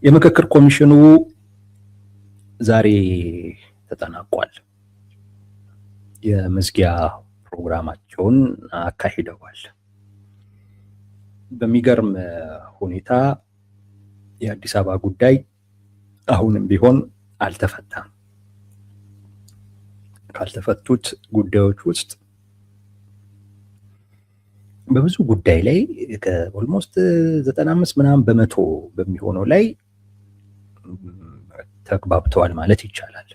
የምክክር ኮሚሽኑ ዛሬ ተጠናቋል። የመዝጊያ ፕሮግራማቸውን አካሂደዋል። በሚገርም ሁኔታ የአዲስ አበባ ጉዳይ አሁንም ቢሆን አልተፈታም። ካልተፈቱት ጉዳዮች ውስጥ በብዙ ጉዳይ ላይ ከኦልሞስት 95 ምናምን በመቶ በሚሆነው ላይ ተግባብተዋል ማለት ይቻላል።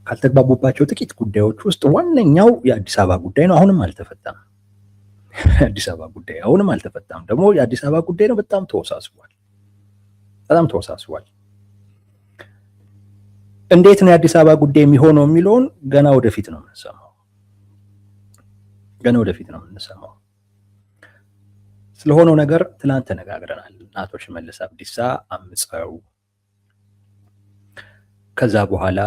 ካልተግባቡባቸው ጥቂት ጉዳዮች ውስጥ ዋነኛው የአዲስ አበባ ጉዳይ ነው። አሁንም አልተፈታም። የአዲስ አበባ ጉዳይ አሁንም አልተፈታም። ደግሞ የአዲስ አበባ ጉዳይ ነው፣ በጣም ተወሳስቧል። እንዴት ነው የአዲስ አበባ ጉዳይ የሚሆነው የሚለውን ገና ወደፊት ነው የምንሰማው። ስለሆነው ነገር ትላንት ተነጋግረናል። አቶ ሽመልስ አብዲሳ አምፀው ከዛ በኋላ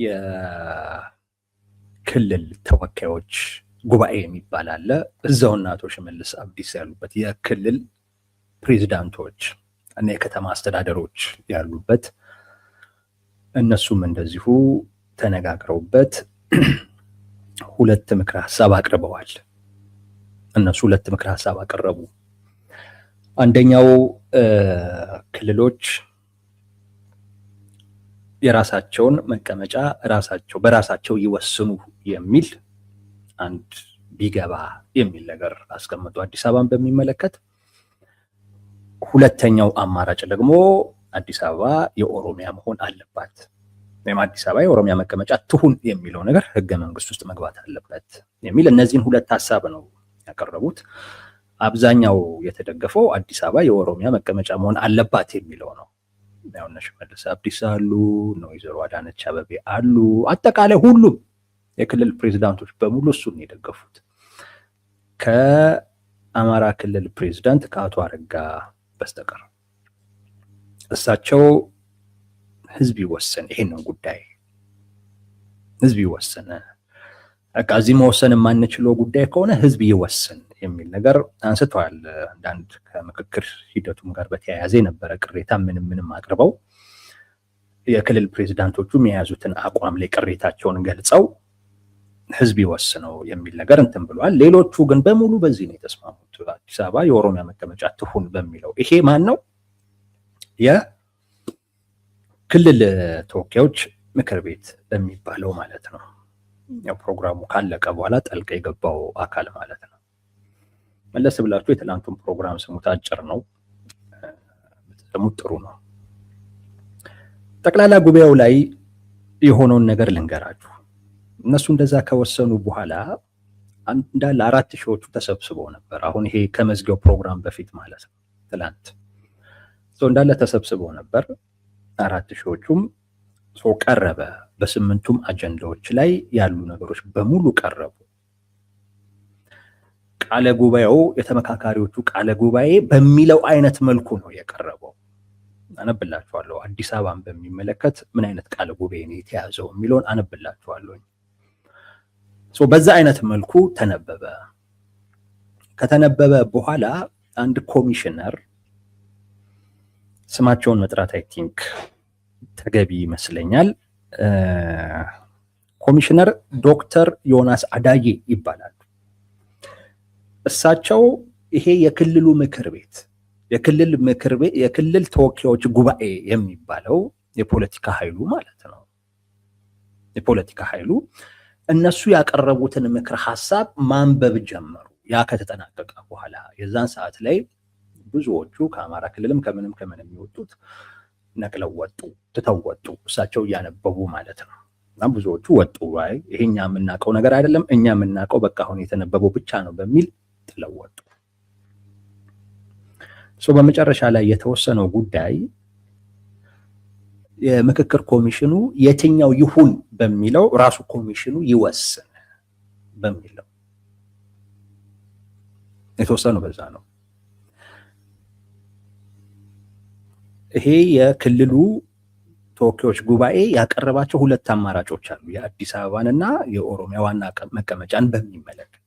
የክልል ተወካዮች ጉባኤ የሚባል አለ። እዛውና አቶ ሽመልስ አብዲሳ ያሉበት የክልል ፕሬዝዳንቶች እና የከተማ አስተዳደሮች ያሉበት እነሱም እንደዚሁ ተነጋግረውበት ሁለት ምክረ ሀሳብ አቅርበዋል። ሁለት ምክረ ሀሳብ አቀረቡ። አንደኛው ክልሎች የራሳቸውን መቀመጫ በራሳቸው ይወስኑ የሚል አንድ ቢገባ የሚል ነገር አስቀምጡ አዲስ አበባን በሚመለከት። ሁለተኛው አማራጭ ደግሞ አዲስ አበባ የኦሮሚያ መሆን አለባት ወይም አዲስ አበባ የኦሮሚያ መቀመጫ ትሁን የሚለው ነገር ህገ መንግስት ውስጥ መግባት አለበት የሚል እነዚህን ሁለት ሀሳብ ነው ያቀረቡት። አብዛኛው የተደገፈው አዲስ አበባ የኦሮሚያ መቀመጫ መሆን አለባት የሚለው ነው። ያው እነ ሽመልስ አብዲሳ አሉ፣ ወይዘሮ አዳነች አቤቤ አሉ። አጠቃላይ ሁሉም የክልል ፕሬዝዳንቶች በሙሉ እሱን የደገፉት ከአማራ ክልል ፕሬዝዳንት ከአቶ አረጋ በስተቀር። እሳቸው ህዝብ ይወሰን፣ ይሄንን ጉዳይ ህዝብ ይወሰን፣ በቃ እዚህ መወሰን የማንችለው ጉዳይ ከሆነ ህዝብ ይወሰን የሚል ነገር አንስተዋል። አንዳንድ ከምክክር ሂደቱም ጋር በተያያዘ የነበረ ቅሬታ ምንም አቅርበው የክልል ፕሬዝዳንቶቹም የያዙትን አቋም ላይ ቅሬታቸውን ገልጸው ህዝብ ይወስነው የሚል ነገር እንትን ብለዋል። ሌሎቹ ግን በሙሉ በዚህ ነው የተስማሙት፣ አዲስ አበባ የኦሮሚያ መቀመጫ ትሁን በሚለው። ይሄ ማን ነው? የክልል ተወካዮች ምክር ቤት በሚባለው ማለት ነው። ያው ፕሮግራሙ ካለቀ በኋላ ጠልቀ የገባው አካል ማለት ነው። መለስ ብላችሁ የትላንቱን ፕሮግራም ስሙት፣ አጭር ነው፣ ብትሰሙት ጥሩ ነው። ጠቅላላ ጉባኤው ላይ የሆነውን ነገር ልንገራችሁ። እነሱ እንደዛ ከወሰኑ በኋላ እንዳለ 4000ዎቹ ተሰብስበው ነበር። አሁን ይሄ ከመዝጊያው ፕሮግራም በፊት ማለት ነው። ትላንት እንዳለ ተሰብስበው ነበር 4000ዎቹም ቀረበ። በስምንቱም አጀንዳዎች ላይ ያሉ ነገሮች በሙሉ ቀረቡ። ቃለ ጉባኤው የተመካካሪዎቹ ቃለ ጉባኤ በሚለው አይነት መልኩ ነው የቀረበው። አነብላችኋለሁ። አዲስ አበባን በሚመለከት ምን አይነት ቃለ ጉባኤ ነው የተያዘው የሚለውን አነብላችኋለሁ። በዛ አይነት መልኩ ተነበበ። ከተነበበ በኋላ አንድ ኮሚሽነር፣ ስማቸውን መጥራት አይ ቲንክ ተገቢ ይመስለኛል፣ ኮሚሽነር ዶክተር ዮናስ አዳዬ ይባላሉ። እሳቸው ይሄ የክልሉ ምክር ቤት የክልል ተወካዮች ጉባኤ የሚባለው የፖለቲካ ኃይሉ ማለት ነው። የፖለቲካ ኃይሉ እነሱ ያቀረቡትን ምክር ሀሳብ ማንበብ ጀመሩ። ያ ከተጠናቀቀ በኋላ የዛን ሰዓት ላይ ብዙዎቹ ከአማራ ክልልም ከምንም የሚወጡት ነቅለው ወጡ፣ ትተው ወጡ። እሳቸው እያነበቡ ማለት ነው። እና ብዙዎቹ ወጡ። ይሄ እኛ የምናውቀው ነገር አይደለም፣ እኛ የምናውቀው በቃ አሁን የተነበበው ብቻ ነው በሚል ጥለው ወጡ። በመጨረሻ ላይ የተወሰነው ጉዳይ የምክክር ኮሚሽኑ የትኛው ይሁን በሚለው ራሱ ኮሚሽኑ ይወስን በሚለው የተወሰነው በዛ ነው። ይሄ የክልሉ ተወካዮች ጉባኤ ያቀረባቸው ሁለት አማራጮች አሉ፣ የአዲስ አበባንና የኦሮሚያ ዋና መቀመጫን በሚመለከት።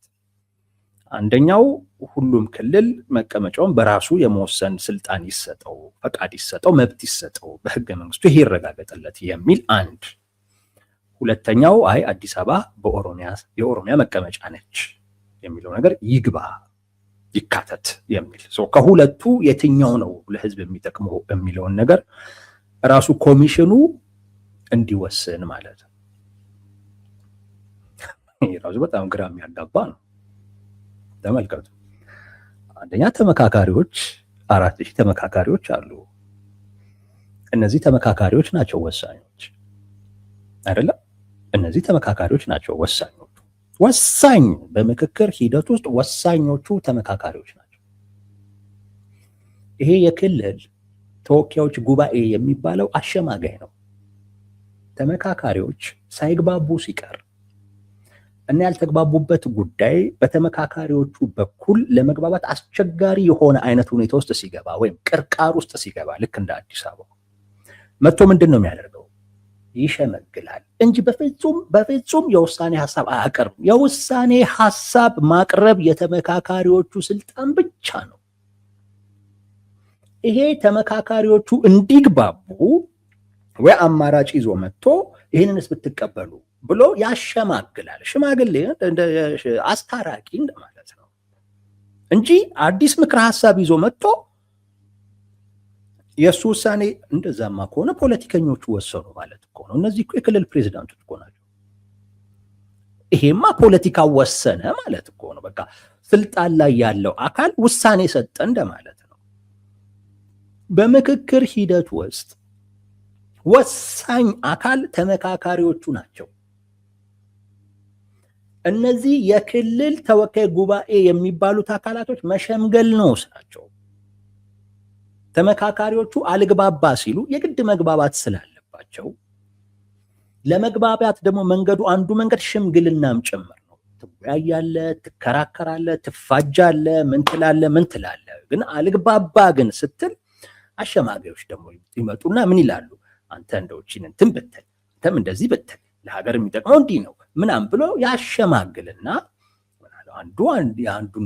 አንደኛው ሁሉም ክልል መቀመጫውን በራሱ የመወሰን ስልጣን ይሰጠው፣ ፈቃድ ይሰጠው፣ መብት ይሰጠው፣ በህገ መንግስቱ ይሄ ይረጋገጥለት የሚል አንድ። ሁለተኛው አይ አዲስ አበባ የኦሮሚያ መቀመጫ ነች የሚለው ነገር ይግባ ይካተት የሚል። ከሁለቱ የትኛው ነው ለህዝብ የሚጠቅመው የሚለውን ነገር ራሱ ኮሚሽኑ እንዲወስን ማለት ነው። ይህ ራሱ በጣም ግራ የሚያጋባ ነው። ተመልከቱ። አንደኛ ተመካካሪዎች 4000 ተመካካሪዎች አሉ። እነዚህ ተመካካሪዎች ናቸው ወሳኞች አይደለም? እነዚህ ተመካካሪዎች ናቸው ወሳኞቹ። ወሳኝ በምክክር ሂደት ውስጥ ወሳኞቹ ተመካካሪዎች ናቸው። ይሄ የክልል ተወካዮች ጉባኤ የሚባለው አሸማጋይ ነው። ተመካካሪዎች ሳይግባቡ ሲቀር እና ያልተግባቡበት ጉዳይ በተመካካሪዎቹ በኩል ለመግባባት አስቸጋሪ የሆነ አይነት ሁኔታ ውስጥ ሲገባ ወይም ቅርቃር ውስጥ ሲገባ ልክ እንደ አዲስ አበባ መጥቶ ምንድን ነው የሚያደርገው? ይሸመግላል እንጂ በፍጹም የውሳኔ ሀሳብ አያቀርብም። የውሳኔ ሀሳብ ማቅረብ የተመካካሪዎቹ ስልጣን ብቻ ነው። ይሄ ተመካካሪዎቹ እንዲግባቡ ወይ አማራጭ ይዞ መጥቶ ይህንንስ ብትቀበሉ ብሎ ያሸማግላል። ሽማግሌ እንደ አስታራቂ እንደማለት ነው እንጂ አዲስ ምክረ ሀሳብ ይዞ መጥቶ የእሱ ውሳኔ እንደዛማ ከሆነ ፖለቲከኞቹ ወሰኑ ማለት እኮ ነው። እነዚህ እኮ የክልል ፕሬዚዳንቶች እኮ ናቸው። ይሄማ ፖለቲካ ወሰነ ማለት እኮ ነው። በቃ ስልጣን ላይ ያለው አካል ውሳኔ ሰጠ እንደማለት ነው። በምክክር ሂደት ውስጥ ወሳኝ አካል ተመካካሪዎቹ ናቸው። እነዚህ የክልል ተወካይ ጉባኤ የሚባሉት አካላቶች መሸምገል ነው ስራቸው። ተመካካሪዎቹ አልግባባ ሲሉ የግድ መግባባት ስላለባቸው ለመግባባት ደግሞ አንዱ መንገድ ሽምግልናም ጭምር ነው። ትወያያለ፣ ትከራከራለ፣ ትፋጃለ፣ ምን ትላለ። ግን አልግባባ ግን ስትል አሸማጋዮች ደግሞ ይመጡና ምን ይላሉ? አንተ እንደውቺን እንትን ብትል፣ አንተም እንደዚህ ብትል ለሀገር የሚጠቅመው እንዲህ ነው ምናምን ብሎ ያሸማግልና አንዱን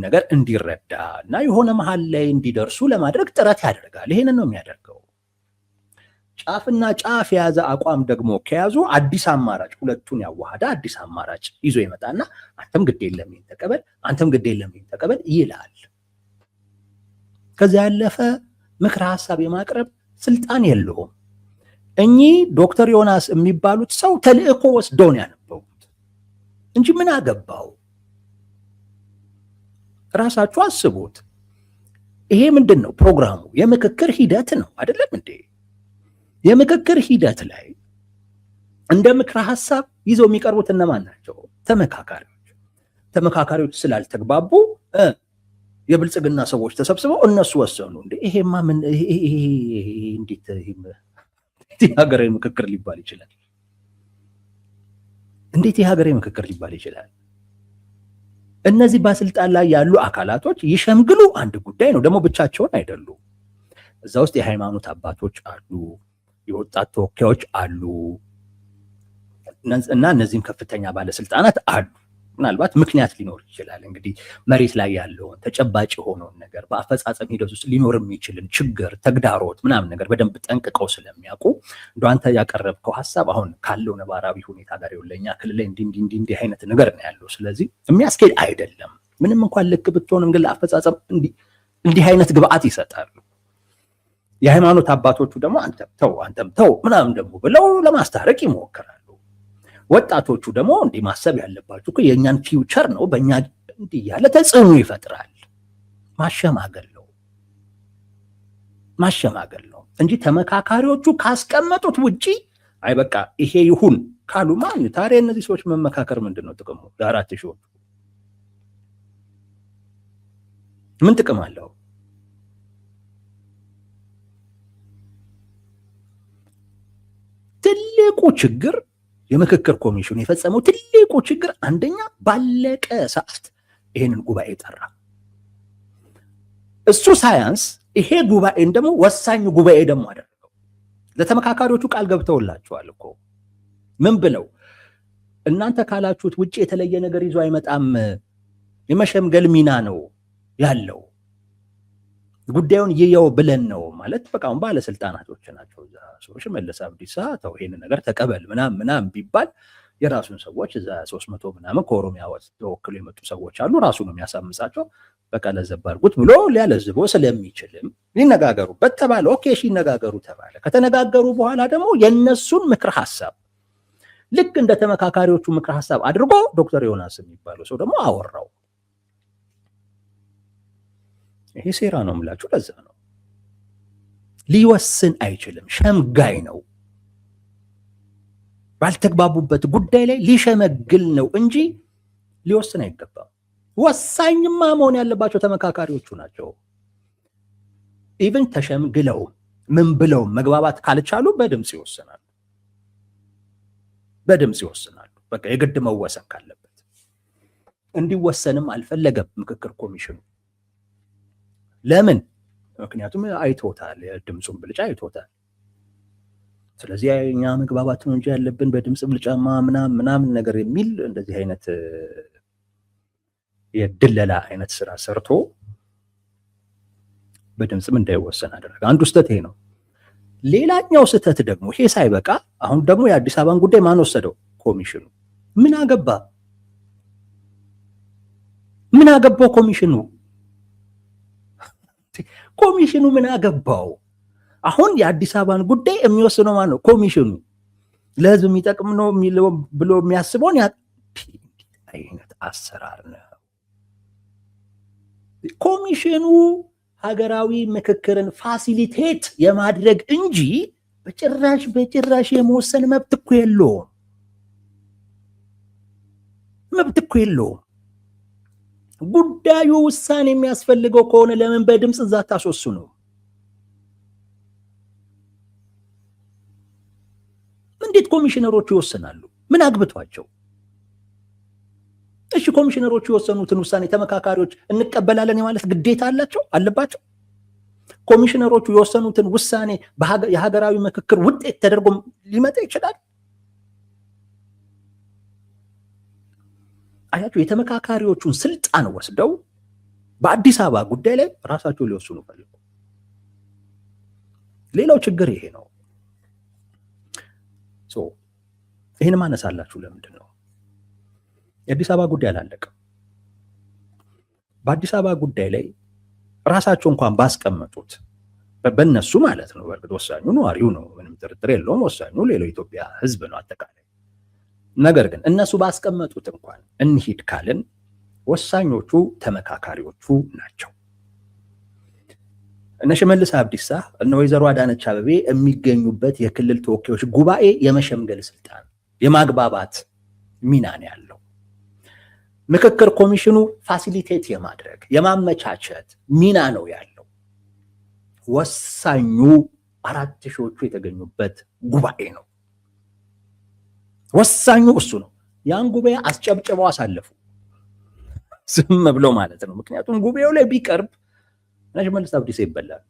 ነገር እንዲረዳ እና የሆነ መሀል ላይ እንዲደርሱ ለማድረግ ጥረት ያደርጋል። ይሄንን ነው የሚያደርገው። ጫፍና ጫፍ የያዘ አቋም ደግሞ ከያዙ አዲስ አማራጭ፣ ሁለቱን ያዋሃደ አዲስ አማራጭ ይዞ ይመጣና አንተም ግድ የለም ይሄን ተቀበል፣ አንተም ግድ የለም ይሄን ተቀበል ይላል። ከዚያ ያለፈ ምክረ ሀሳብ የማቅረብ ስልጣን የለውም። እኚህ ዶክተር ዮናስ የሚባሉት ሰው ተልእኮ ወስደው ነው ያነበቡት እንጂ ምን አገባው? ራሳችሁ አስቡት። ይሄ ምንድን ነው ፕሮግራሙ? የምክክር ሂደት ነው አይደለም እንዴ? የምክክር ሂደት ላይ እንደ ምክረ ሀሳብ ይዘው የሚቀርቡት እነማን ናቸው? ተመካካሪዎች ስላልተግባቡ የብልጽግና ሰዎች ተሰብስበው እነሱ ወሰኑ። እንዴ ይሄማ ምን እንዴት የሀገራዊ ምክክር ሊባል ይችላል? እንዴት የሀገራዊ ምክክር ሊባል ይችላል? እነዚህ በስልጣን ላይ ያሉ አካላቶች ይሸምግሉ አንድ ጉዳይ ነው። ደግሞ ብቻቸውን አይደሉም። እዛ ውስጥ የሃይማኖት አባቶች አሉ፣ የወጣት ተወካዮች አሉ እና እነዚህም ከፍተኛ ባለስልጣናት አሉ። ምናልባት ምክንያት ሊኖር ይችላል። እንግዲህ መሬት ላይ ያለውን ተጨባጭ የሆነውን ነገር በአፈጻጸም ሂደት ውስጥ ሊኖር የሚችልን ችግር፣ ተግዳሮት ምናምን ነገር በደንብ ጠንቅቀው ስለሚያውቁ እንደ አንተ ያቀረብከው ሀሳብ አሁን ካለው ነባራዊ ሁኔታ ጋር የለኛ ክልል ላይ እንዲህ አይነት ነገር ነው ያለው፣ ስለዚህ የሚያስኬድ አይደለም። ምንም እንኳን ልክ ብትሆንም ግን ለአፈጻጸም እንዲህ አይነት ግብአት ይሰጣሉ። የሃይማኖት አባቶቹ ደግሞ አንተም ተው ምናምን ደግሞ ብለው ለማስታረቅ ይሞክራሉ። ወጣቶቹ ደግሞ እንዲህ ማሰብ ያለባችሁ እኮ የእኛን ፊውቸር ነው፣ በእኛ እንዲህ ያለ ተጽዕኖ ይፈጥራል። ማሸማገል ነው እንጂ ተመካካሪዎቹ ካስቀመጡት ውጪ አይ በቃ ይሄ ይሁን ካሉ ማን ታዲያ እነዚህ ሰዎች መመካከር ምንድን ነው ጥቅሙ? ለአራት ሺዎች ምን ጥቅም አለው? ትልቁ ችግር የምክክር ኮሚሽኑ የፈጸመው ትልቁ ችግር አንደኛ ባለቀ ሰዓት ይሄንን ጉባኤ ጠራ። እሱ ሳያንስ ይሄ ጉባኤን ደግሞ ወሳኝ ጉባኤ ደግሞ አደረገው። ለተመካካሪዎቹ ቃል ገብተውላቸዋል እኮ ምን ብለው? እናንተ ካላችሁት ውጭ የተለየ ነገር ይዞ አይመጣም፣ የመሸምገል ሚና ነው ያለው። ጉዳዩን ይየው ብለን ነው ማለት በቃ አሁን ባለስልጣናቶች ናቸው እዛ ሽመልስ አብዲሳ ተው ይሄን ነገር ተቀበል ምናምን ቢባል የራሱን ሰዎች እዛ 300 ምናምን ከኦሮሚያ ተወክሎ የመጡ ሰዎች አሉ። ራሱ ነው የሚያሳምጻቸው። በቃ ለዘብ አድርጉት ብሎ ሊያለዝቦ ስለሚችልም ሊነጋገሩበት ተባለ። ኦኬ እሺ ይነጋገሩ ተባለ። ከተነጋገሩ በኋላ ደግሞ የነሱን ምክር ሐሳብ ልክ እንደ ተመካካሪዎቹ ምክር ሐሳብ አድርጎ ዶክተር ዮናስ የሚባለው ሰው ደግሞ አወራው። ይሄ ሴራ ነው የምላችሁ። ለዛ ነው ሊወስን አይችልም። ሸምጋይ ነው። ባልተግባቡበት ጉዳይ ላይ ሊሸመግል ነው እንጂ ሊወስን አይገባም። ወሳኝማ መሆን ያለባቸው ተመካካሪዎቹ ናቸው። ኢቭን ተሸምግለው ምን ብለው መግባባት ካልቻሉ በድምጽ ይወስናሉ። በድምጽ ይወስናሉ። በቃ የግድ መወሰን ካለበት እንዲወሰንም አልፈለገም ምክክር ኮሚሽኑ። ለምን? ምክንያቱም አይቶታል፣ የድምጹን ብልጫ አይቶታል። ስለዚህ እኛ መግባባት ነው እንጂ ያለብን በድምጽ ብልጫማ ምናምን ነገር የሚል እንደዚህ አይነት የድለላ አይነት ስራ ሰርቶ በድምጽም እንዳይወሰን አደረገ። አንዱ ስህተት ይሄ ነው። ሌላኛው ስህተት ደግሞ ይሄ ሳይበቃ አሁን ደግሞ የአዲስ አበባን ጉዳይ ማን ወሰደው? ኮሚሽኑ። ምን አገባ? ምን አገባው ኮሚሽኑ? ኮሚሽኑ ምን አገባው? አሁን የአዲስ አበባን ጉዳይ የሚወስነው ማን ነው? ኮሚሽኑ። ለህዝብ የሚጠቅም ነው ብሎ የሚያስበውን አይነት አሰራር ነው። ኮሚሽኑ ሀገራዊ ምክክርን ፋሲሊቴት የማድረግ እንጂ በጭራሽ የመወሰን መብት እኮ የለውም። መብት እኮ የለውም። ጉዳዩ ውሳኔ የሚያስፈልገው ከሆነ ለምን በድምጽ እዛ ታስወስኑ? እንዴት ኮሚሽነሮቹ ይወስናሉ? ምን አግብቷቸው? እሺ ኮሚሽነሮቹ የወሰኑትን ውሳኔ ተመካካሪዎች እንቀበላለን የማለት ግዴታ አለባቸው? ኮሚሽነሮቹ የወሰኑትን ውሳኔ የሀገራዊ ምክክር ውጤት ተደርጎ ሊመጣ ይችላል? አያችሁ፣ የተመካካሪዎቹን ስልጣን ወስደው በአዲስ አበባ ጉዳይ ላይ ራሳቸው ሊወስኑ ፈልጉ። ሌላው ችግር ይሄ ነው። ይህን ማነሳላችሁ ለምንድን ነው? የአዲስ አበባ ጉዳይ አላለቀም። በአዲስ አበባ ጉዳይ ላይ ራሳቸው እንኳን ባስቀመጡት በእነሱ ማለት ነው። በእርግጥ ወሳኙ ነዋሪው ነው፣ ምንም ጥርጥር የለውም። ወሳኙ ሌላው ኢትዮጵያ ሕዝብ ነው አጠቃላይ። ነገር ግን እነሱ ባስቀመጡት እንኳን እንሂድ ካልን ወሳኞቹ ተመካካሪዎቹ ናቸው። እነ ሽመልስ አብዲሳ እነ ወይዘሮ አዳነች አቤቤ የሚገኙበት የክልል ተወካዮች ጉባኤ የመሸምገል ስልጣን የማግባባት ሚና ነው ያለው። ምክክር ኮሚሽኑ ፋሲሊቴት የማድረግ የማመቻቸት ሚና ነው ያለው። ወሳኙ 4000ዎቹ የተገኙበት ጉባኤ ነው። ወሳኙ እሱ ነው። ያን ጉባኤ አስጨብጭበው አሳለፉ፣ ዝም ብለው ማለት ነው። ምክንያቱም ጉባኤው ላይ ቢቀርብ ሽመልስ አብዲሳ ይበላሉ።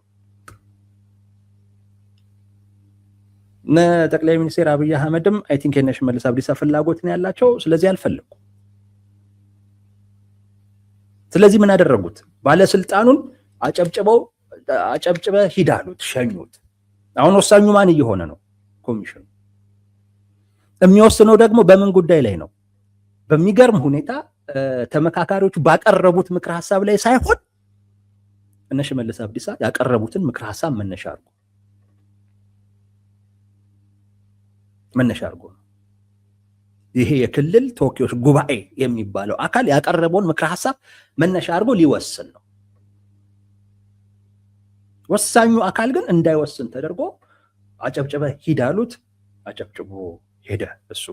ጠቅላይ ሚኒስትር አብይ አህመድም አይ ቲንክ የነ ሽመልስ አብዲሳ ፍላጎት ነው ያላቸው። ስለዚህ አልፈለጉ። ስለዚህ ምን አደረጉት? ባለስልጣኑን አጨብጭበ ሂድ አሉት፣ ሸኙት። አሁን ወሳኙ ማን እየሆነ ነው? ኮሚሽኑ። የሚወስነው ደግሞ በምን ጉዳይ ላይ ነው? በሚገርም ሁኔታ ተመካካሪዎቹ ባቀረቡት ምክር ሐሳብ ላይ ሳይሆን እነ ሽመልስ አብዲሳ ያቀረቡትን ምክር ሐሳብ መነሻ አድርጎ ነው። ይሄ የክልል ተወካዮች ጉባኤ የሚባለው አካል ያቀረበውን ምክር ሐሳብ መነሻ አድርጎ ሊወስን ነው። ወሳኙ አካል ግን እንዳይወስን ተደርጎ አጨብጭበ ሂድ አሉት፣ አጨብጭቦ ሄደ። እሱ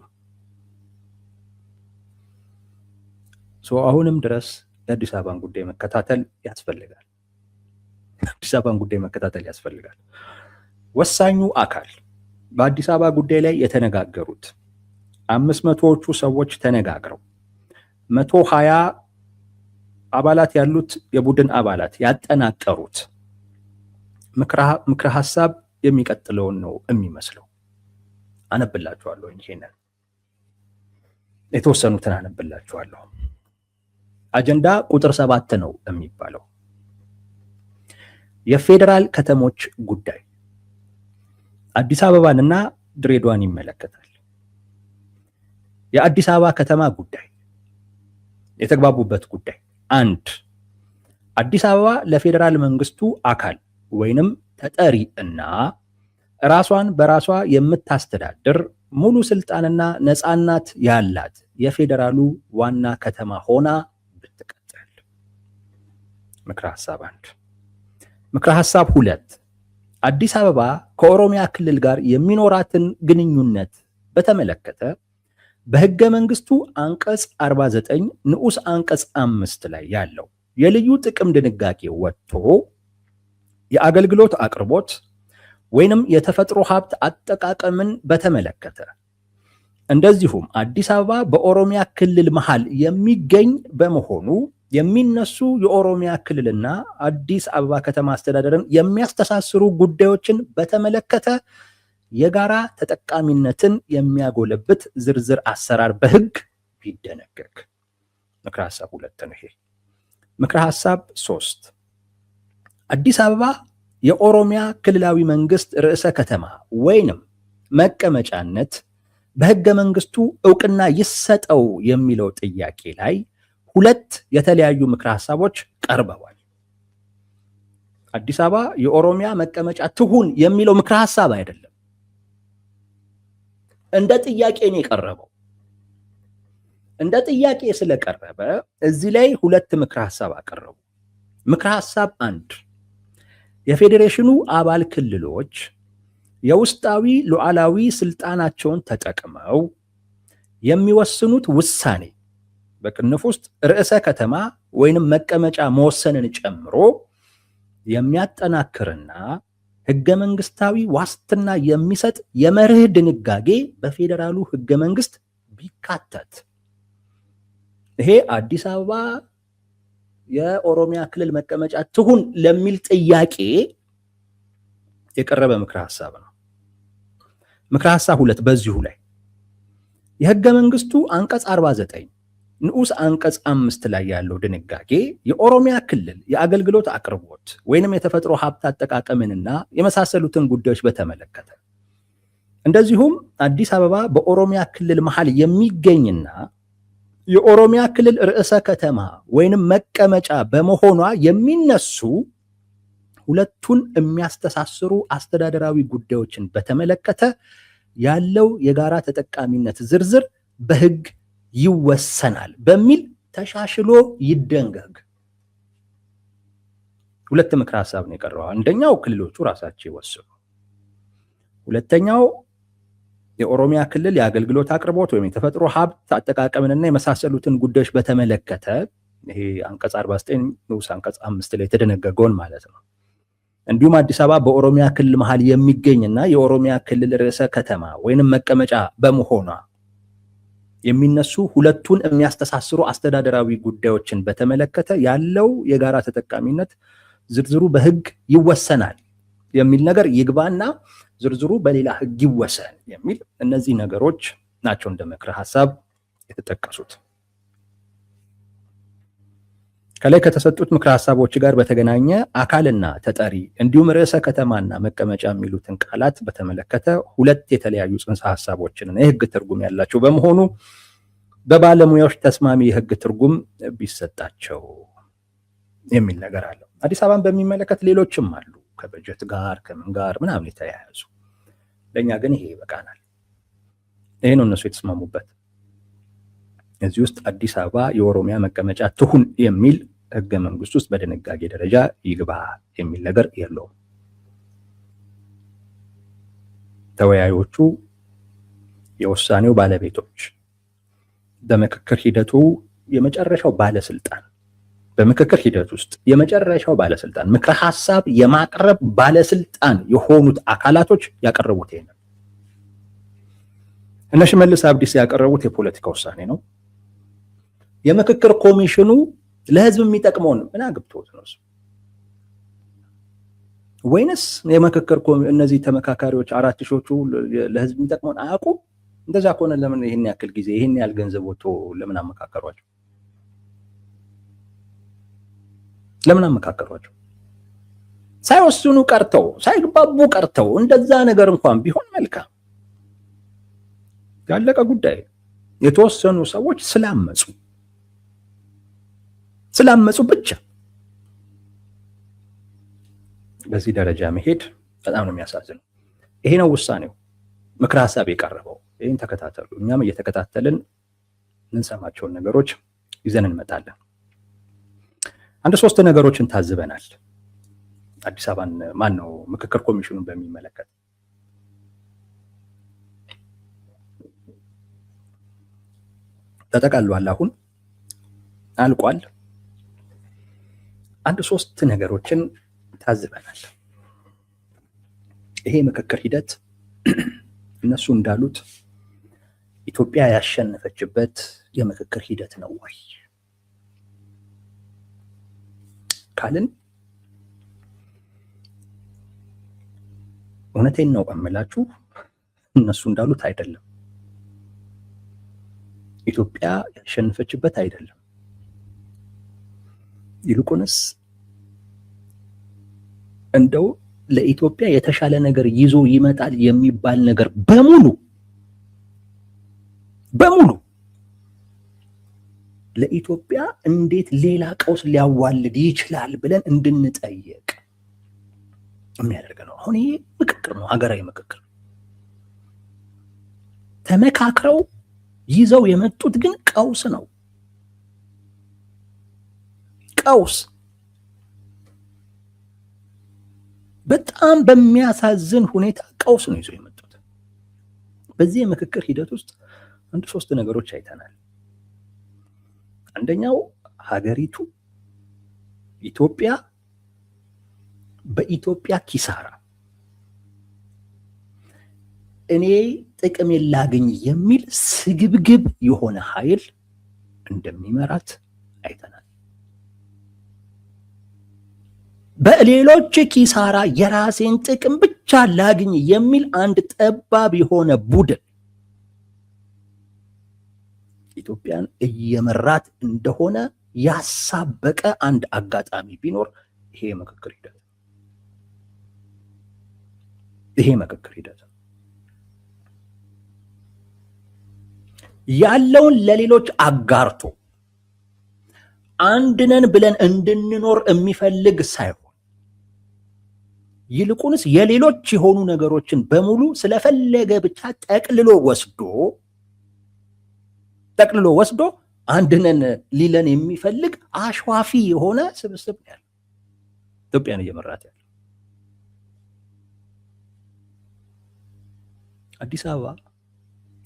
አሁንም ድረስ የአዲስ አበባን ጉዳይ መከታተል ያስፈልጋል። አዲስ አበባን ጉዳይ መከታተል ያስፈልጋል። ወሳኙ አካል በአዲስ አበባ ጉዳይ ላይ የተነጋገሩት 500ዎቹ ሰዎች ተነጋግረው 120 አባላት ያሉት የቡድን አባላት ያጠናቀሩት ምክረ ሐሳብ የሚቀጥለውን ነው የሚመስለው። አነብላችኋለሁ። ይሄንን የተወሰኑትን አነብላችኋለሁ። አጀንዳ ቁጥር 7 ነው የሚባለው የፌዴራል ከተሞች ጉዳይ አዲስ አበባንና ድሬዳዋን ይመለከታል። የአዲስ አበባ ከተማ ጉዳይ የተግባቡበት ጉዳይ አንድ አዲስ አበባ ለፌዴራል መንግስቱ አካል ወይንም ተጠሪ እና ራሷን በራሷ የምታስተዳድር ሙሉ ስልጣንና ነፃናት ያላት የፌዴራሉ ዋና ከተማ ሆና ብትቀጥል። ምክረ ሐሳብ 1። ምክረ ሐሳብ 2 አዲስ አበባ ከኦሮሚያ ክልል ጋር የሚኖራትን ግንኙነት በተመለከተ በህገ መንግስቱ አንቀጽ 49 ንዑስ አንቀጽ 5 ላይ ያለው የልዩ ጥቅም ድንጋጌ ወጥቶ የአገልግሎት አቅርቦት ወይንም የተፈጥሮ ሀብት አጠቃቀምን በተመለከተ እንደዚሁም አዲስ አበባ በኦሮሚያ ክልል መሃል የሚገኝ በመሆኑ የሚነሱ የኦሮሚያ ክልልና አዲስ አበባ ከተማ አስተዳደርን የሚያስተሳስሩ ጉዳዮችን በተመለከተ የጋራ ተጠቃሚነትን የሚያጎለብት ዝርዝር አሰራር በህግ ቢደነገግ። ምክረ ሐሳብ 2 ነው ይሄ። ምክረ ሐሳብ 3 አዲስ አበባ የኦሮሚያ ክልላዊ መንግስት ርዕሰ ከተማ ወይንም መቀመጫነት በህገ መንግስቱ እውቅና ይሰጠው የሚለው ጥያቄ ላይ 2 የተለያዩ ምክረ ሐሳቦች ቀርበዋል። አዲስ አበባ የኦሮሚያ መቀመጫ ትሁን የሚለው ምክረ ሐሳብ አይደለም፣ እንደ ጥያቄ ነው የቀረበው። እንደ ጥያቄ ስለቀረበ እዚህ ላይ 2 ምክረ ሐሳብ አቀረቡ። ምክረ ሐሳብ 1 የፌዴሬሽኑ አባል ክልሎች የውስጣዊ ሉዓላዊ ስልጣናቸውን ተጠቅመው የሚወስኑት ውሳኔ በቅንፍ ውስጥ ርዕሰ ከተማ ወይንም መቀመጫ መወሰንን ጨምሮ የሚያጠናክርና ህገ መንግስታዊ ዋስትና የሚሰጥ የመርህ ድንጋጌ በፌዴራሉ ህገ መንግስት ቢካተት። ይሄ አዲስ አበባ የኦሮሚያ ክልል መቀመጫ ትሁን ለሚል ጥያቄ የቀረበ ምክረ ሐሳብ ነው። ምክረ ሐሳብ 2 በዚሁ ላይ የህገ መንግስቱ አንቀጽ 49 ንዑስ አንቀጽ 5 ላይ ያለው ድንጋጌ የኦሮሚያ ክልል የአገልግሎት አቅርቦት ወይንም የተፈጥሮ ሀብት አጠቃቀምንና የመሳሰሉትን ጉዳዮች በተመለከተ እንደዚሁም አዲስ አበባ በኦሮሚያ ክልል መሃል የሚገኝና የኦሮሚያ ክልል ርዕሰ ከተማ ወይንም መቀመጫ በመሆኗ የሚነሱ ሁለቱን የሚያስተሳስሩ አስተዳደራዊ ጉዳዮችን በተመለከተ ያለው የጋራ ተጠቃሚነት ዝርዝር በህግ ይወሰናል በሚል ተሻሽሎ ይደንገግ። 2 ምክረ ሐሳብ ነው የቀረበው። አንደኛው ክልሎቹ ራሳቸው ይወስኑ፣ ሁለተኛው የኦሮሚያ ክልል የአገልግሎት አቅርቦት ወይም የተፈጥሮ ሀብት አጠቃቀምንና የመሳሰሉትን ጉዳዮች በተመለከተ ይሄ አንቀጽ 49 ንዑስ አንቀጽ 5 ላይ የተደነገገውን ማለት ነው። እንዲሁም አዲስ አበባ በኦሮሚያ ክልል መሃል የሚገኝና የኦሮሚያ ክልል ርዕሰ ከተማ ወይንም መቀመጫ በመሆኗ የሚነሱ ሁለቱን የሚያስተሳስሩ አስተዳደራዊ ጉዳዮችን በተመለከተ ያለው የጋራ ተጠቃሚነት ዝርዝሩ በህግ ይወሰናል የሚል ነገር ይግባና ዝርዝሩ በሌላ ህግ ይወሰን የሚል እነዚህ ነገሮች ናቸው እንደ ምክረ ሐሳብ የተጠቀሱት። ከላይ ከተሰጡት ምክረ ሐሳቦች ጋር በተገናኘ አካልና ተጠሪ እንዲሁም ርዕሰ ከተማና መቀመጫ የሚሉትን ቃላት በተመለከተ 2 የተለያዩ ጽንሰ ሐሳቦችንና የህግ ትርጉም ያላቸው በመሆኑ በባለሙያዎች ተስማሚ የህግ ትርጉም ቢሰጣቸው የሚል ነገር አለው። አዲስ አበባን በሚመለከት ሌሎችም አሉ ከበጀት ጋር ከምን ጋር ምናምን የተያያዙ። ለኛ ግን ይሄ ይበቃናል። ይሄ ነው እነሱ የተስማሙበት። እዚህ ውስጥ አዲስ አበባ የኦሮሚያ መቀመጫ ትሁን የሚል ህገ መንግስት ውስጥ በድንጋጌ ደረጃ ይግባ የሚል ነገር የለውም። ተወያዮቹ የውሳኔው ባለቤቶች በምክክር ሂደቱ የመጨረሻው ባለስልጣን በምክክር ሂደት ውስጥ የመጨረሻው ባለስልጣን ምክረ ሐሳብ የማቅረብ ባለስልጣን የሆኑት አካላቶች ያቀረቡት ይሄን እነ ሽመልስ አብዲስ ያቀረቡት የፖለቲካ ውሳኔ ነው። የምክክር ኮሚሽኑ ለህዝብ የሚጠቅመውን ምን አግብቶት ነው ወይንስ የምክክር እነዚህ ተመካካሪዎች 4 ሺዎቹ ለህዝብ የሚጠቅመውን አያውቁ? እንደዛ ከሆነ ለምን ይሄን ያክል ጊዜ ይሄን ያህል ገንዘብ ወጥቶ ለምን አመካከሯቸው? ለምን አመካከሯቸው? ሳይወስኑ ቀርተው ሳይግባቡ ቀርተው እንደዛ ነገር እንኳን ቢሆን መልካም፣ ያለቀ ጉዳይ። የተወሰኑ ሰዎች ስላመፁ ብቻ በዚህ ደረጃ መሄድ በጣም ነው የሚያሳዝነው። ይሄ ነው ውሳኔው፣ ምክረ ሀሳብ የቀረበው። ይህን ተከታተሉ። እኛም እየተከታተልን እንሰማቸውን ነገሮች ይዘን እንመጣለን። አንድ 3 ነገሮችን ታዝበናል። አዲስ አበባን ምክክር ኮሚሽኑን በሚመለከት ተጠቃሏል፣ አሁን አልቋል። አንድ 3 ነገሮችን ታዝበናል። ይሄ ምክክር ሂደት እነሱ እንዳሉት ኢትዮጵያ ያሸነፈችበት የምክክር ሂደት ነው ወይ ካልን እውነቴን ነው እምላችሁ፣ እነሱ እንዳሉት አይደለም። ኢትዮጵያ ያሸነፈችበት አይደለም። ይልቁንስ እንደው ለኢትዮጵያ የተሻለ ነገር ይዞ ይመጣል የሚባል ነገር በሙሉ ለኢትዮጵያ እንዴት ሌላ ቀውስ ሊያዋልድ ይችላል ብለን እንድንጠየቅ የሚያደርግ ነው። አሁን ይሄ ምክክር ነው፣ ሀገራዊ ምክክር። ተመካክረው ይዘው የመጡት ግን ቀውስ ነው። ቀውስ በጣም በሚያሳዝን ሁኔታ ቀውስ ነው ይዘው የመጡት። በዚህ የምክክር ሂደት ውስጥ 3 ነገሮች አይተናል። አንደኛው ሀገሪቱ ኢትዮጵያ በኢትዮጵያ ኪሳራ እኔ ጥቅም ላገኝ የሚል ስግብግብ የሆነ ኃይል እንደሚመራት አይተናል። በሌሎች ኪሳራ የራሴን ጥቅም ብቻ ላግኝ የሚል አንድ ጠባብ የሆነ ቡድን ኢትዮጵያን እየመራት እንደሆነ ያሳበቀ አንድ አጋጣሚ ቢኖር ይሄ ምክክር ሂደት ያለውን ለሌሎች አጋርቶ አንድነን ብለን እንድንኖር የሚፈልግ ሳይሆን ይልቁንስ የሌሎች የሆኑ ነገሮችን በሙሉ ስለፈለገ ብቻ ጠቅልሎ ወስዶ አንድነን ሊለን የሚፈልግ አሽዋፊ የሆነ ስብስብ ነው ያለው ኢትዮጵያን እየመራት ያለው። አዲስ አበባ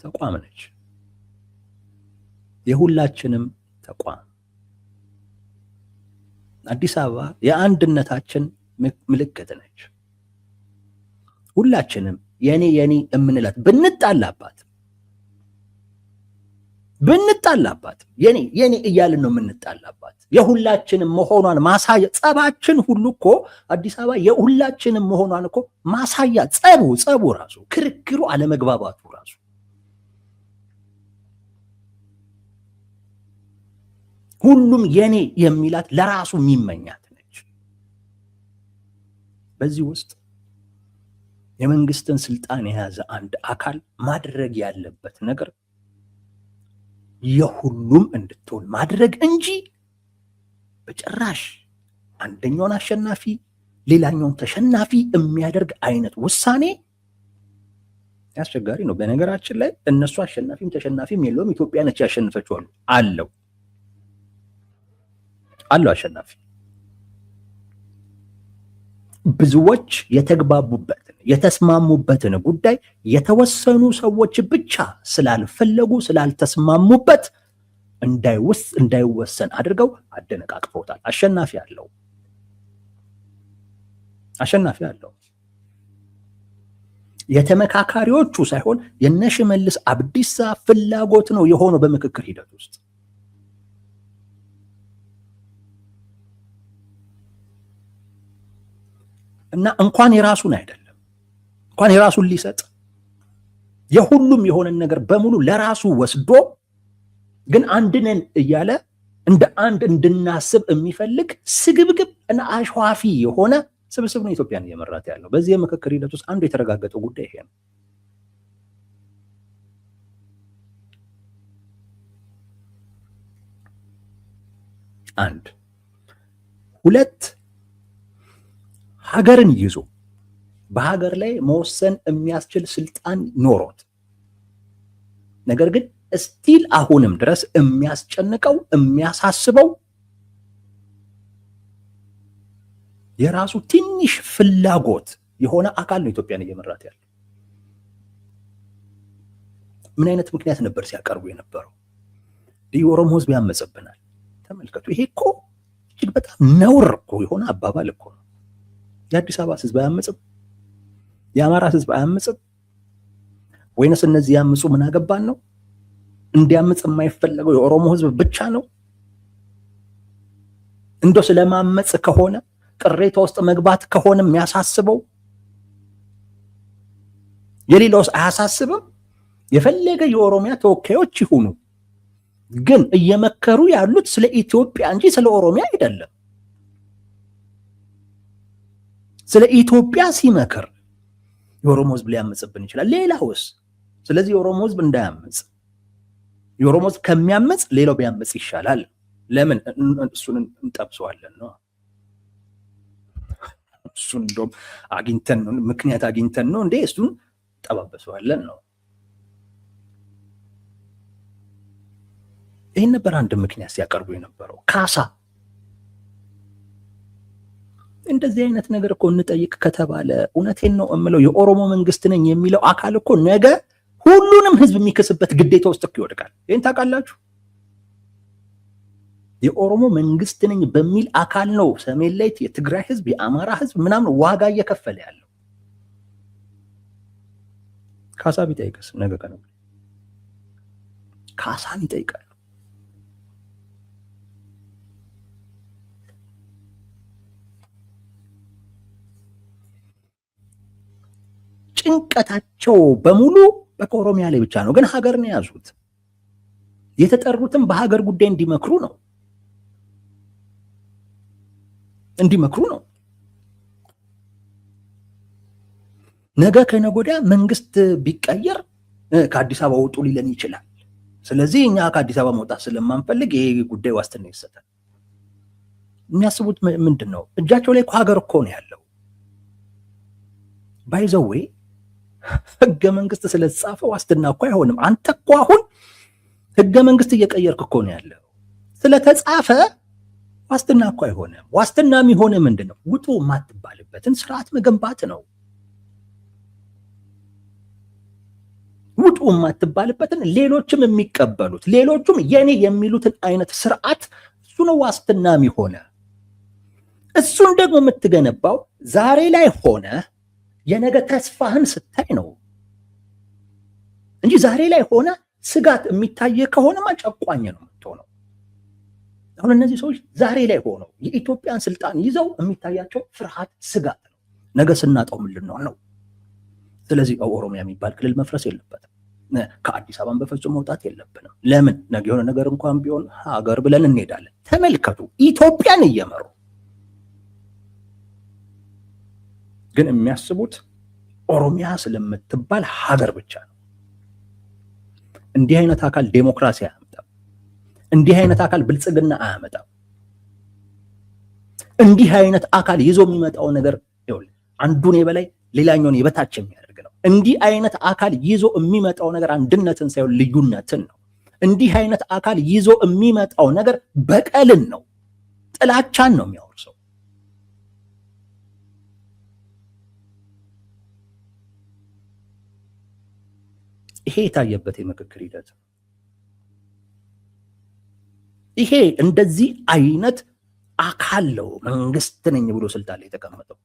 ተቋም ነች፣ የሁላችንም ተቋም። አዲስ አበባ የአንድነታችን ምልክት ነች። ሁላችንም የኔ የምንላት ብንጣላባት የኔ እያልን ነው የምንጣላባት። የሁላችንም መሆኗን ማሳያ ጸባችን ሁሉ እኮ አዲስ አበባ የሁላችንም መሆኗን እኮ ማሳያ ጸቡ ራሱ ክርክሩ፣ አለመግባባቱ ራሱ ሁሉም የኔ የሚላት ለራሱ የሚመኛት ነች። በዚህ ውስጥ የመንግስትን ስልጣን የያዘ አንድ አካል ማድረግ ያለበት ነገር የሁሉም እንድትሆን ማድረግ እንጂ በጭራሽ አንደኛውን አሸናፊ ሌላኛውን ተሸናፊ የሚያደርግ አይነት ውሳኔ አስቸጋሪ ነው። በነገራችን ላይ እነሱ አሸናፊም ተሸናፊም የለውም። ኢትዮጵያ ነች ያሸነፈችው አለው አሸናፊ። ብዙዎች የተግባቡበትን የተስማሙበትን ጉዳይ የተወሰኑ ሰዎች ብቻ ስላልፈለጉ ስላልተስማሙበት እንዳይወሰን አድርገው አደነቃቅፈውታል። አሸናፊ አለው። የተመካካሪዎቹ ሳይሆን የነሽመልስ አብዲሳ ፍላጎት ነው የሆነው በምክክር ሂደት ውስጥ። እና እንኳን የራሱን አይደለም እንኳን የራሱን ሊሰጥ የሁሉም የሆነን ነገር በሙሉ ለራሱ ወስዶ ግን አንድነን እያለ እንደ አንድ እንድናስብ የሚፈልግ ስግብግብ እና አሸዋፊ የሆነ ስብስብ ነው ኢትዮጵያን እየመራት ያለው። በዚህ የምክክር ሂደት ውስጥ አንዱ የተረጋገጠው ጉዳይ ይሄ ነው። አንድ ሁለት ሀገርን ይዞ በሀገር ላይ መወሰን የሚያስችል ስልጣን ኖሮት ነገር ግን ስቲል አሁንም ድረስ የሚያስጨንቀው የሚያሳስበው የራሱ ትንሽ ፍላጎት የሆነ አካል ነው ኢትዮጵያን እየመራት ያለው። ምን አይነት ምክንያት ነበር ሲያቀርቡ የነበረው? የኦሮሞ ህዝብ ያመጽብናል። ተመልከቱ። ይሄ እኮ እጅግ በጣም ነውር እኮ የሆነ አባባል እኮ ነው። የአዲስ አበባ ህዝብ አያመጽም? የአማራ ህዝብ አያመጽም? ወይንስ እነዚህ ያምጹ ምን አገባን ነው? እንዲያምጽ የማይፈለገው የኦሮሞ ህዝብ ብቻ ነው? እንዶ ስለማመጽ ከሆነ ቅሬታ ውስጥ መግባት ከሆነ የሚያሳስበው የሌላውስ አያሳስብም? የፈለገ የኦሮሚያ ተወካዮች ይሁኑ፣ ግን እየመከሩ ያሉት ስለ ኢትዮጵያ እንጂ ስለ ኦሮሚያ አይደለም። ስለ ኢትዮጵያ ሲመክር የኦሮሞ ህዝብ ሊያመጽብን ይችላል። ሌላውስ? ስለዚህ የኦሮሞ ህዝብ እንዳያመጽ፣ የኦሮሞ ህዝብ ከሚያመጽ ሌላው ቢያመጽ ይሻላል። ለምን? እሱን እንጠብሰዋለን ነው። እሱን እንደውም አግኝተን ነው ምክንያት አግኝተን ነው እንዴ እሱን ጠባበሰዋለን ነው። ይህን ነበር አንድ ምክንያት ሲያቀርቡ የነበረው። ካሳ እንደዚህ አይነት ነገር እኮ እንጠይቅ ከተባለ እውነቴን ነው እምለው የኦሮሞ መንግስት ነኝ የሚለው አካል እኮ ነገ ሁሉንም ህዝብ የሚክስበት ግዴታ ውስጥ እኮ ይወድቃል። ይህን ታውቃላችሁ? የኦሮሞ መንግስት ነኝ በሚል አካል ነው ሰሜን ላይ የትግራይ ህዝብ የአማራ ህዝብ ምናምን ዋጋ እየከፈለ ያለው። ካሳ ቢጠይቅስ ነገ ከነገ ካሳን ይጠይቃል። ጭንቀታቸው በሙሉ በኦሮሚያ ላይ ብቻ ነው። ግን ሀገር ነው የያዙት። የተጠሩትም በሀገር ጉዳይ እንዲመክሩ ነው ነገ ከነገ ወዲያ መንግስት ቢቀየር ከአዲስ አበባ ወጡ ሊለን ይችላል። ስለዚህ እኛ ከአዲስ አበባ መውጣት ስለማንፈልግ ይሄ ጉዳይ ዋስትና ይሰጣል። የሚያስቡት ምንድን ነው? እጃቸው ላይ ሀገር እኮ ነው ያለው። ባይዘዌ ህገ መንግስት ስለተጻፈ ዋስትና እኮ አይሆንም። አንተ እኮ አሁን ህገ መንግስት እየቀየርክ እኮ ነው ያለው። ስለተጻፈ ዋስትና እኮ አይሆንም። ዋስትና የሚሆነ ምንድን ነው? ውጡ የማትባልበትን ስርዓት መገንባት ነው። ውጡ የማትባልበትን ሌሎችም የሚቀበሉት ሌሎቹም የኔ የሚሉትን አይነት ስርዓት እሱ ነው ዋስትና የሚሆነ። እሱን ደግሞ የምትገነባው ዛሬ ላይ ሆነ የነገ ተስፋህን ስታይ ነው እንጂ ዛሬ ላይ ሆነ ስጋት የሚታየ ከሆነማ ጨቋኝ ነው የምትሆነው። አሁን እነዚህ ሰዎች ዛሬ ላይ ሆነው የኢትዮጵያን ስልጣን ይዘው የሚታያቸው ፍርሃት፣ ስጋት ነው። ነገ ስናጣው ምን ልንሆን ነው? ስለዚህ ኦሮሚያ የሚባል ክልል መፍረስ የለበትም። ከአዲስ አበባን በፍጹም መውጣት የለብንም። ለምን? ነገ የሆነ ነገር እንኳን ቢሆን ሀገር ብለን እንሄዳለን። ተመልከቱ፣ ኢትዮጵያን እየመሩ ግን የሚያስቡት ኦሮሚያ ስለምትባል ሀገር ብቻ ነው። እንዲህ አይነት አካል ዴሞክራሲ አያመጣም። እንዲህ አይነት አካል ብልጽግና አያመጣም። እንዲህ አይነት አካል ይዞ የሚመጣው ነገር አንዱን የበላይ ሌላኛውን የበታች የሚያደርግ ነው። እንዲህ አይነት አካል ይዞ የሚመጣው ነገር አንድነትን ሳይሆን ልዩነትን ነው። እንዲህ አይነት አካል ይዞ የሚመጣው ነገር በቀልን ነው፣ ጥላቻን ነው የሚያወርሰው። ይሄ የታየበት የምክክር ሂደት ይሄ እንደዚህ አይነት አካል ነው መንግስት ነኝ ብሎ ስልጣን ላይ የተቀመጠው።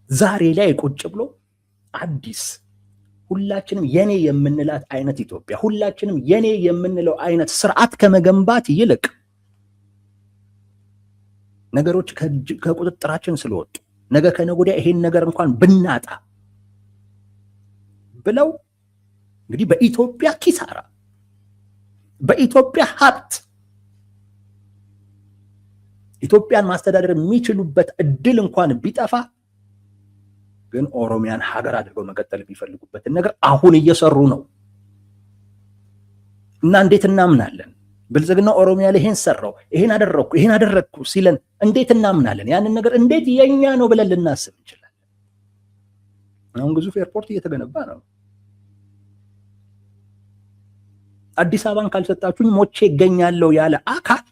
ዛሬ ላይ ቁጭ ብሎ አዲስ ሁላችንም የኔ የምንላት አይነት ኢትዮጵያ፣ ሁላችንም የኔ የምንለው አይነት ስርዓት ከመገንባት ይልቅ ነገሮች ከቁጥጥራችን ስለወጡ ነገ ከነገ ወዲያ ይሄን ነገር እንኳን ብናጣ ብለው እንግዲህ በኢትዮጵያ ኪሳራ፣ በኢትዮጵያ ሀብት ኢትዮጵያን ማስተዳደር የሚችሉበት እድል እንኳን ቢጠፋ ግን ኦሮሚያን ሀገር አድርገው መቀጠል የሚፈልጉበትን ነገር አሁን እየሰሩ ነው። እና እንዴት እናምናለን? ብልጽግና ኦሮሚያ ላይ ይሄን ሰራው፣ ይሄን አደረግኩ ሲለን እንዴት እናምናለን? ያንን ነገር እንዴት የኛ ነው ብለን ልናስብ እንችላለን? አሁን ግዙፍ ኤርፖርት እየተገነባ ነው። አዲስ አበባን ካልሰጣችሁኝ ሞቼ ይገኛለው ያለ አካል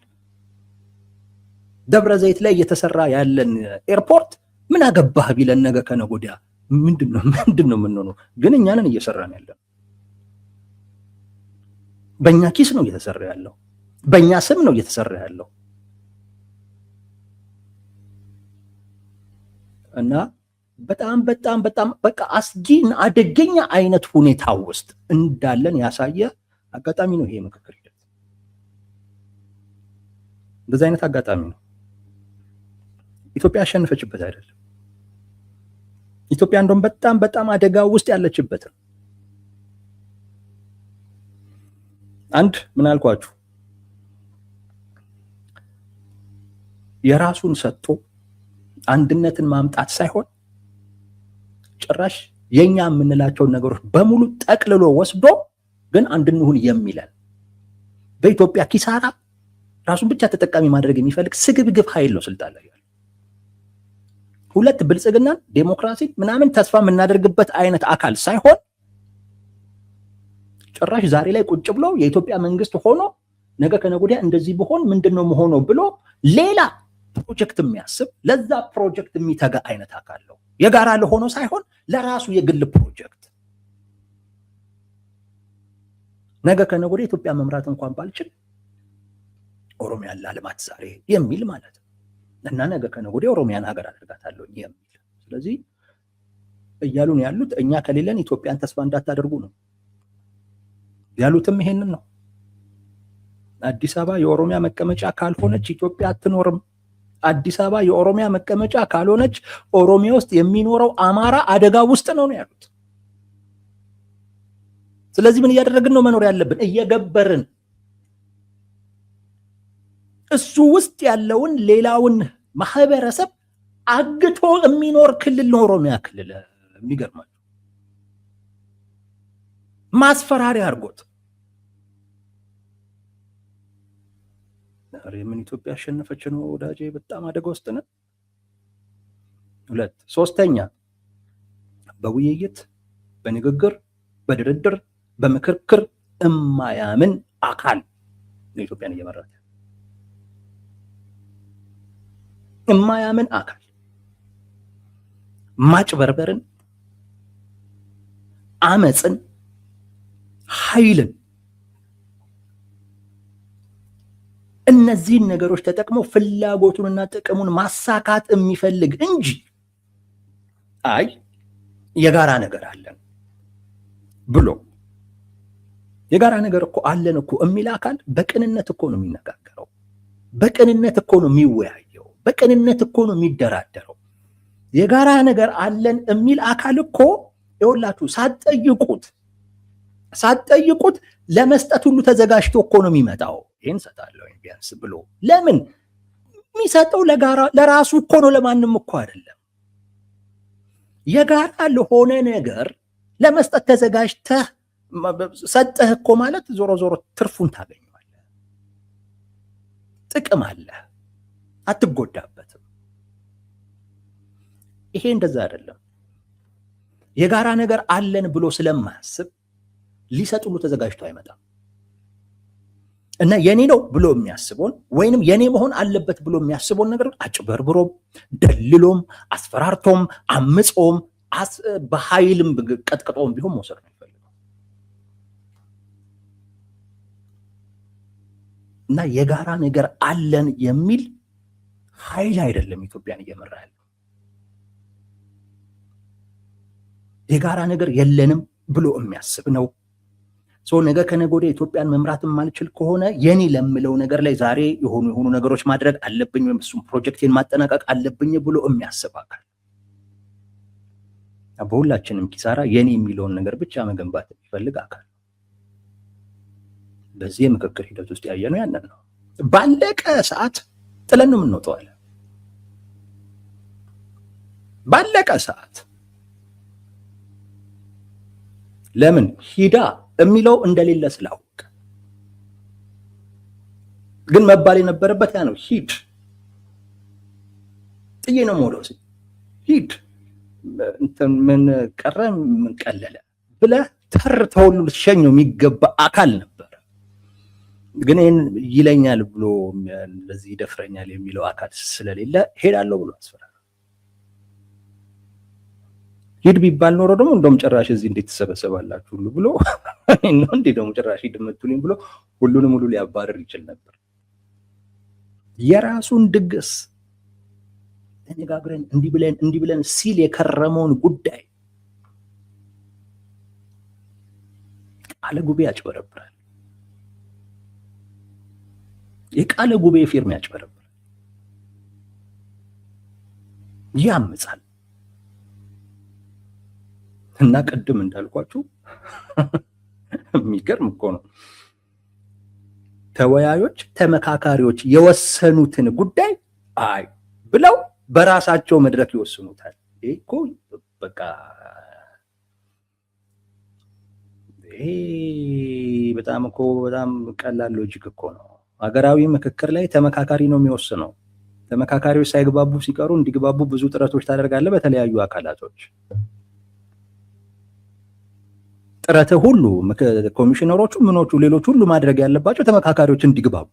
ደብረ ዘይት ላይ እየተሰራ ያለን ኤርፖርት ምን አገባህ ቢለን ነገ ከነገ ወዲያ ምንድነው የምንሆነው? ግን እኛንን እየሰራን ያለው በእኛ ኪስ ነው እየተሰራ ያለው፣ በእኛ ስም ነው እየተሰራ ያለው። እና በጣም በቃ አስጊና አደገኛ አይነት ሁኔታ ውስጥ እንዳለን ያሳየ አጋጣሚ ነው ይሄ ምክክር ሂደት። እንደዚህ አይነት አጋጣሚ ነው። ኢትዮጵያ ያሸነፈችበት አይደለም። ኢትዮጵያ እንደውም በጣም አደጋ ውስጥ ያለችበት ነው። አንድ ምን አልኳችሁ? የራሱን ሰጥቶ አንድነትን ማምጣት ሳይሆን ጭራሽ የኛ የምንላቸውን ነገሮች በሙሉ ጠቅልሎ ወስዶ ግን አንድንሁን የሚለን በኢትዮጵያ ኪሳራ ራሱን ብቻ ተጠቃሚ ማድረግ የሚፈልግ ስግብግብ ኃይል ነው ስልጣን ላይ ያለው። ሁለት ብልጽግናን ዴሞክራሲ ምናምን ተስፋ የምናደርግበት አይነት አካል ሳይሆን ጭራሽ ዛሬ ላይ ቁጭ ብሎ የኢትዮጵያ መንግስት ሆኖ ነገ ከነገ ወዲያ እንደዚህ ቢሆን ምንድነው መሆነው ብሎ ሌላ ፕሮጀክት የሚያስብ ለዛ ፕሮጀክት የሚተጋ አይነት አካል ነው። የጋራ ለሆኖ ሳይሆን ለራሱ የግል ፕሮጀክት ነገ ከነገ ወዲያ ኢትዮጵያ መምራት እንኳን ባልችል ኦሮሚያን ላልማት ዛሬ የሚል ማለት ነው። እና ነገ ከነገ ወዲያ ኦሮሚያን ሀገር አደርጋታለሁ የሚል። ስለዚህ እያሉን ያሉት እኛ ከሌለን ኢትዮጵያን ተስፋ እንዳታደርጉ ነው ያሉትም ይሄንን ነው። አዲስ አበባ የኦሮሚያ መቀመጫ ካልሆነች ኢትዮጵያ አትኖርም። አዲስ አበባ የኦሮሚያ መቀመጫ ካልሆነች ኦሮሚያ ውስጥ የሚኖረው አማራ አደጋ ውስጥ ነው ያሉት። ስለዚህ ምን እያደረግን ነው መኖር ያለብን? እየገበርን እሱ ውስጥ ያለውን ሌላውን ማህበረሰብ አግቶ የሚኖር ክልል ነው ኦሮሚያ ክልል። የሚገርማችሁ ማስፈራሪያ አድርጎት ምን ኢትዮጵያ ያሸነፈች ነው ወዳጄ? በጣም አደጋ ውስጥ ነን። ሁለት ሶስተኛ በውይይት በንግግር በድርድር በምክክር እማያምን አካል ኢትዮጵያን እየመራት እማያምን አካል ማጭበርበርን፣ አመፅን፣ ኃይልን እነዚህን ነገሮች ተጠቅሞ ፍላጎቱንና ጥቅሙን ማሳካት የሚፈልግ እንጂ አይ የጋራ ነገር አለን ብሎ የጋራ ነገር እኮ አለን እኮ የሚል አካል በቅንነት እኮ ነው የሚነጋገረው፣ በቅንነት እኮ ነው የሚወያየው፣ በቅንነት እኮ ነው የሚደራደረው። የጋራ ነገር አለን የሚል አካል እኮ ይኸውላችሁ ሳትጠይቁት ለመስጠት ሁሉ ተዘጋጅቶ እኮ ነው የሚመጣው። ይሄን ሰጣለሁ ቢያንስ ብሎ ለምን የሚሰጠው ለራሱ እኮ ነው፣ ለማንም እኮ አይደለም። የጋራ ለሆነ ነገር ለመስጠት ተዘጋጅተህ ሰጠህ እኮ ማለት ዞሮ ዞሮ ትርፉን ታገኘዋለህ፣ ጥቅም አለ፣ አትጎዳበትም። ይሄ እንደዛ አይደለም። የጋራ ነገር አለን ብሎ ስለማያስብ ሊሰጥ ሁሉ ተዘጋጅቶ አይመጣም። እና የኔ ነው ብሎ የሚያስበውን ወይንም የኔ መሆን አለበት ብሎ የሚያስበውን ነገር አጭበርብሮም ደልሎም አስፈራርቶም አምጾም በኃይልም ቀጥቅጦም ቢሆን መውሰድ ነው የሚፈልገው። እና የጋራ ነገር አለን የሚል ኃይል አይደለም ኢትዮጵያን እየመራ ያለው። የጋራ ነገር የለንም ብሎ የሚያስብ ነው። ሰው ነገ ከነገ ወዲያ ኢትዮጵያን መምራት የማልችል ከሆነ የኔ ለምለው ነገር ላይ ዛሬ የሆኑ ነገሮች ማድረግ አለብኝ ወይም እሱም ፕሮጀክቴን ማጠናቀቅ አለብኝ ብሎ የሚያስብ አካል በሁላችንም ኪሳራ የኔ የሚለውን ነገር ብቻ መገንባት የሚፈልግ አካል በዚህ የምክክር ሂደት ውስጥ ያየነው ያንን ነው። ባለቀ ሰዓት ጥለን ነው የምንወጣው አለ። ባለቀ ሰዓት ለምን ሂዳ የሚለው እንደሌለ ስላወቀ፣ ግን መባል የነበረበት ያ ነው። ሂድ ጥዬ ነው የምወጣው ሲል ሂድ ምን ቀረ ምን ቀለለ ብለህ ተርተው ሁሉ ልትሸኘው የሚገባ አካል ነበር። ግን ይህን ይለኛል ብሎ ለዚህ ይደፍረኛል የሚለው አካል ስለሌለ ሄዳለሁ ብሎ አስፈራራ። ሂድ ቢባል ኖሮ ደግሞ እንደውም ጭራሽ እዚህ እንዴት ትሰበሰባላችሁ ሁሉ ብሎ ነው እንዴ ደግሞ ጭራሽ ሂድ የምትሉኝ ብሎ ሁሉንም ሁሉ ሊያባረር ይችል ነበር። የራሱን ድግስ ተነጋግረን እንዲህ ብለን ሲል የከረመውን ጉዳይ ቃለ ጉባኤ ያጭበረብራል። የቃለ ጉባኤ ፊርማ ያጭበረብራል፣ ያምጻል። እና ቅድም እንዳልኳችሁ የሚገርም እኮ ነው። ተወያዮች ተመካካሪዎች የወሰኑትን ጉዳይ አይ ብለው በራሳቸው መድረክ ይወስኑታል። ይሄ እኮ በቃ ይሄ በጣም ቀላል ሎጂክ እኮ ነው። ሀገራዊ ምክክር ላይ ተመካካሪ ነው የሚወስነው። ተመካካሪዎች ሳይግባቡ ሲቀሩ እንዲግባቡ ብዙ ጥረቶች ታደርጋለህ በተለያዩ አካላቶች። ጥረት ሁሉ ኮሚሽነሮቹ ምኖቹ ሌሎች ሁሉ ማድረግ ያለባቸው ተመካካሪዎች እንዲግባቡ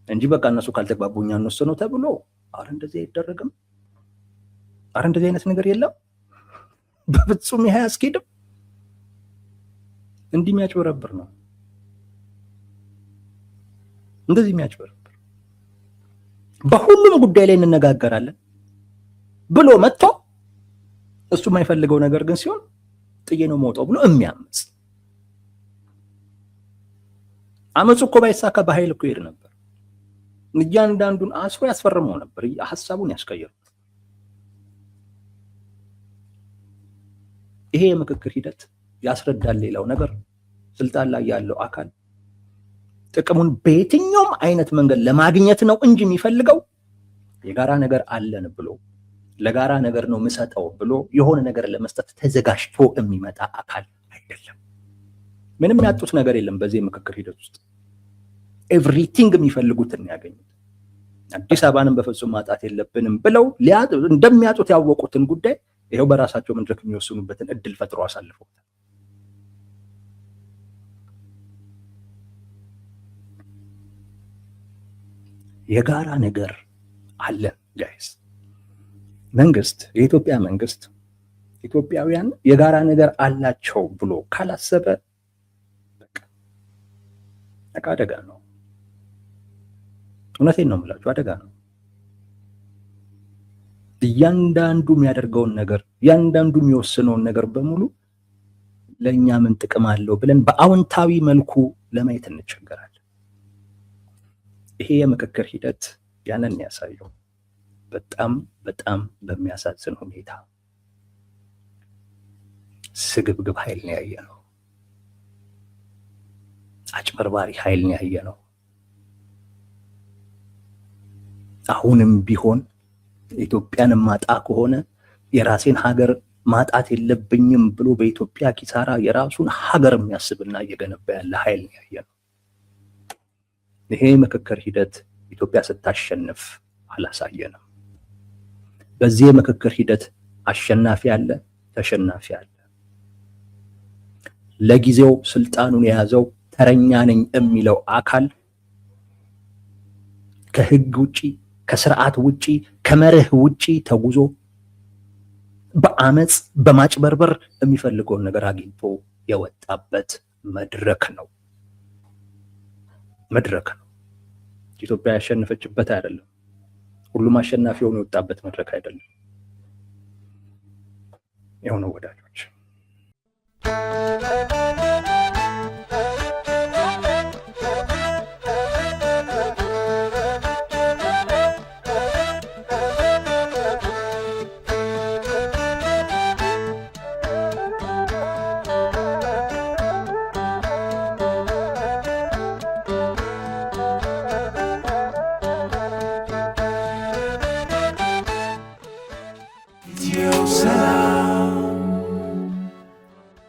እንጂ በቃ እነሱ ካልተግባቡ እኛ እንወስነው ተብሎ አረ እንደዚህ አይደረግም። አረ እንደዚህ አይነት ነገር የለም በፍጹም። ይሄ አያስኬድም። እንዲህ የሚያጭበረብር ነው፣ እንደዚህ የሚያጭበረብር በሁሉም ጉዳይ ላይ እንነጋገራለን ብሎ መጥቶ እሱ የማይፈልገው ነገር ግን ሲሆን ጥዬ ነው መውጣው ብሎ የሚያምጽ። አመፁ እኮ ባይሳካ በኃይል እኮ ይሄድ ነበር። እያንዳንዱን አስሮ ያስፈርመው ነበር፣ ሐሳቡን ያስቀየሩ። ይሄ የምክክር ሂደት ያስረዳል። ሌላው ነገር ስልጣን ላይ ያለው አካል ጥቅሙን በየትኛውም አይነት መንገድ ለማግኘት ነው እንጂ የሚፈልገው የጋራ ነገር አለን ብሎ ለጋራ ነገር ነው ምሰጠው ብሎ የሆነ ነገር ለመስጠት ተዘጋጅቶ የሚመጣ አካል አይደለም። ምንም ያጡት ነገር የለም በዚህ የምክክር ሂደት ውስጥ ኤቭሪቲንግ የሚፈልጉትን ያገኙት። አዲስ አበባንም በፍጹም ማጣት የለብንም ብለው እንደሚያጡት ያወቁትን ጉዳይ ይሄው በራሳቸው መድረክ የሚወስኑበትን እድል ፈጥሮ አሳልፈውታል። የጋራ ነገር አለ ጋይስ። መንግስት፣ የኢትዮጵያ መንግስት ኢትዮጵያውያን የጋራ ነገር አላቸው ብሎ ካላሰበ በቃ አደጋ ነው። እውነቴን ነው የምላችሁ፣ አደጋ ነው። እያንዳንዱ የሚያደርገውን ነገር እያንዳንዱ የሚወስነውን ነገር በሙሉ ለእኛ ምን ጥቅም አለው ብለን በአዎንታዊ መልኩ ለማየት እንቸገራለን። ይሄ የምክክር ሂደት ያንን ያሳየው በጣም በጣም በሚያሳዝን ሁኔታ ስግብግብ ኃይል ነው ያየነው። አጭበርባሪ ኃይል ነው ያየነው። አሁንም ቢሆን ኢትዮጵያን ማጣ ከሆነ የራሴን ሀገር ማጣት የለብኝም ብሎ በኢትዮጵያ ኪሳራ የራሱን ሀገር የሚያስብና እየገነባ ያለ ኃይል ነው ያየነው። ይሄ ምክክር ሂደት ኢትዮጵያ ስታሸንፍ አላሳየንም። በዚህ ምክክር ሂደት አሸናፊ አለ፣ ተሸናፊ አለ። ለጊዜው ስልጣኑን የያዘው ተረኛ ነኝ የሚለው አካል ከህግ ውጪ ከስርዓት ውጪ ከመርህ ውጪ ተጉዞ በአመጽ በማጭበርበር የሚፈልገውን ነገር አግኝቶ የወጣበት መድረክ ነው። ኢትዮጵያ ያሸነፈችበት አይደለም። ሁሉም አሸናፊ ሆኖ የወጣበት መድረክ አይደለም። ይኸው ነው ወዳጆች።